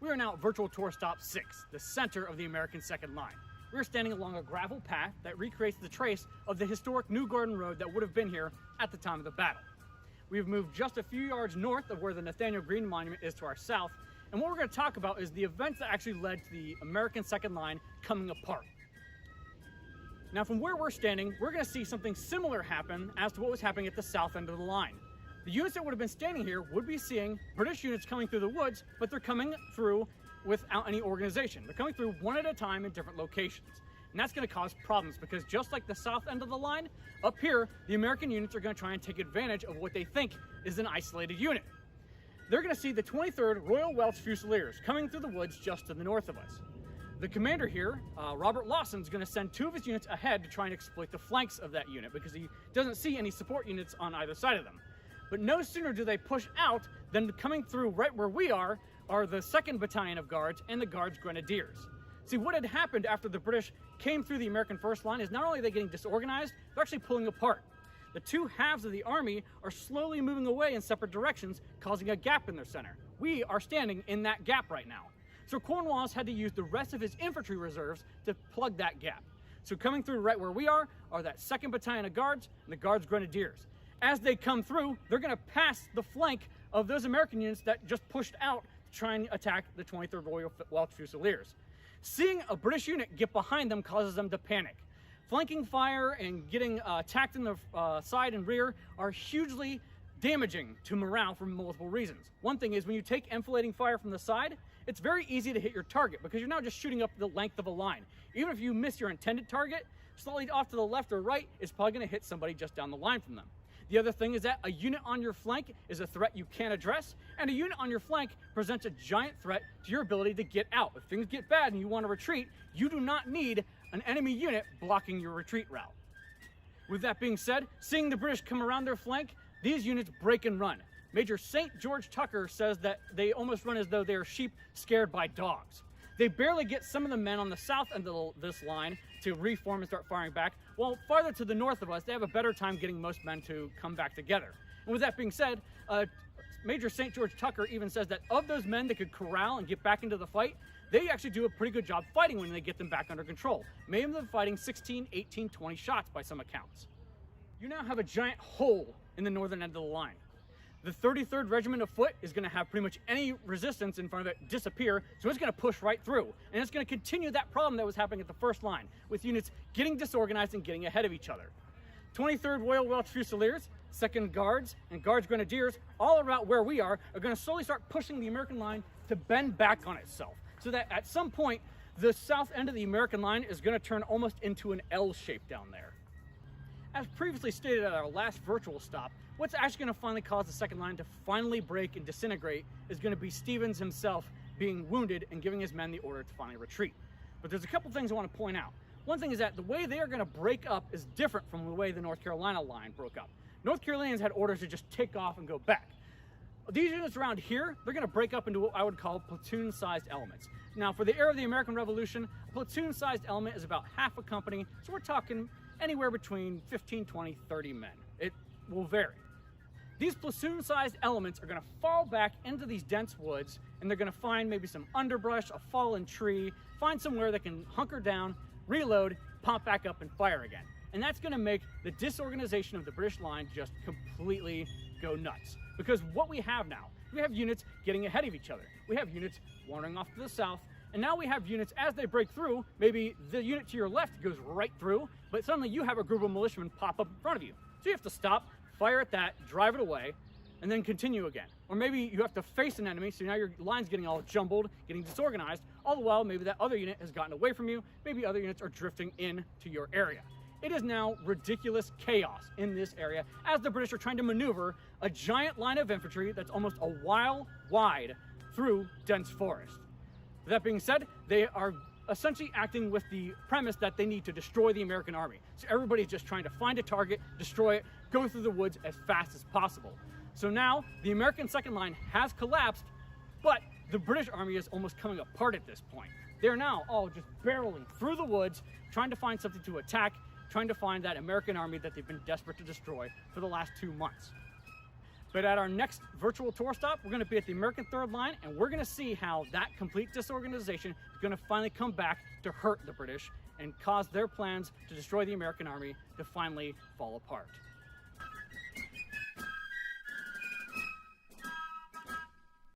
We are now at Virtual Tour Stop 6, the center of the American Second Line. We are standing along a gravel path that recreates the trace of the historic New Garden Road that would have been here at the time of the battle. We've moved just a few yards north of where the Nathaniel Greene Monument is to our south, and what we're going to talk about is the events that actually led to the American Second Line coming apart. Now, from where we're standing, we're going to see something similar happen as to what was happening at the south end of the line. The units that would have been standing here would be seeing British units coming through the woods, but they're coming through without any organization. They're coming through one at a time in different locations. And that's going to cause problems because just like the south end of the line, up here, the American units are going to try and take advantage of what they think is an isolated unit. They're going to see the 23rd Royal Welch Fusiliers coming through the woods just to the north of us. The commander here, Robert Lawson, is going to send two of his units ahead to try and exploit the flanks of that unit because he doesn't see any support units on either side of them. But no sooner do they push out than coming through right where we are the 2nd Battalion of Guards and the Guards Grenadiers. See, what had happened after the British came through the American first line is not only are they getting disorganized, they're actually pulling apart. The two halves of the army are slowly moving away in separate directions, causing a gap in their center. We are standing in that gap right now. So Cornwallis had to use the rest of his infantry reserves to plug that gap. So coming through right where we are that 2nd Battalion of Guards and the Guards Grenadiers. As they come through, they're going to pass the flank of those American units that just pushed out to try and attack the 23rd Royal Welch Fusiliers. Seeing a British unit get behind them causes them to panic. Flanking fire and getting attacked in the side and rear are hugely damaging to morale for multiple reasons. One thing is when you take enfilading fire from the side, it's very easy to hit your target because you're now just shooting up the length of a line. Even if you miss your intended target, slightly off to the left or right, it's probably going to hit somebody just down the line from them. The other thing is that a unit on your flank is a threat you can't address, and a unit on your flank presents a giant threat to your ability to get out. If things get bad and you want to retreat, you do not need an enemy unit blocking your retreat route. With that being said, seeing the British come around their flank, these units break and run. Major St. George Tucker says that they almost run as though they are sheep scared by dogs. They barely get some of the men on the south end of this line to reform and start firing back, while farther to the north of us, they have a better time getting most men to come back together. And with that being said, Major St. George Tucker even says that of those men that could corral and get back into the fight, they actually do a pretty good job fighting when they get them back under control. Many of them fighting 16, 18, 20 shots by some accounts. You now have a giant hole in the northern end of the line. The 33rd Regiment of Foot is going to have pretty much any resistance in front of it disappear, so it's going to push right through. And it's going to continue that problem that was happening at the first line, with units getting disorganized and getting ahead of each other. 23rd Royal Welch Fusiliers, 2nd Guards, and Guards Grenadiers, all around where we are going to slowly start pushing the American line to bend back on itself, so that at some point, the south end of the American line is going to turn almost into an L shape down there. As previously stated at our last virtual stop, what's actually going to finally cause the second line to finally break and disintegrate is going to be Stevens himself being wounded and giving his men the order to finally retreat. But there's a couple things I want to point out. One thing is that the way they are going to break up is different from the way the North Carolina line broke up. North Carolinians had orders to just take off and go back. These units around here, they're going to break up into what I would call platoon-sized elements. Now, for the era of the American Revolution, a platoon-sized element is about half a company, so we're talking anywhere between 15, 20, 30 men. It will vary. These platoon-sized elements are going to fall back into these dense woods, and they're going to find maybe some underbrush, a fallen tree, find somewhere they can hunker down, reload, pop back up, and fire again. And that's going to make the disorganization of the British line just completely go nuts. Because what we have now, we have units getting ahead of each other. We have units wandering off to the south, and now we have units, as they break through, maybe the unit to your left goes right through, but suddenly you have a group of militiamen pop up in front of you. So you have to stop, fire at that, drive it away, and then continue again. Or maybe you have to face an enemy, so now your line's getting all jumbled, getting disorganized, all the while maybe that other unit has gotten away from you, maybe other units are drifting into your area. It is now ridiculous chaos in this area as the British are trying to maneuver a giant line of infantry that's almost a mile wide through dense forest. With that being said, they are essentially acting with the premise that they need to destroy the American army. So everybody's just trying to find a target, destroy it, go through the woods as fast as possible. So now the American second line has collapsed, but the British army is almost coming apart at this point. They're now all just barreling through the woods, trying to find something to attack, trying to find that American army that they've been desperate to destroy for the last 2 months. But at our next virtual tour stop, we're going to be at the American Third Line, and we're going to see how that complete disorganization is going to finally come back to hurt the British and cause their plans to destroy the American army to finally fall apart.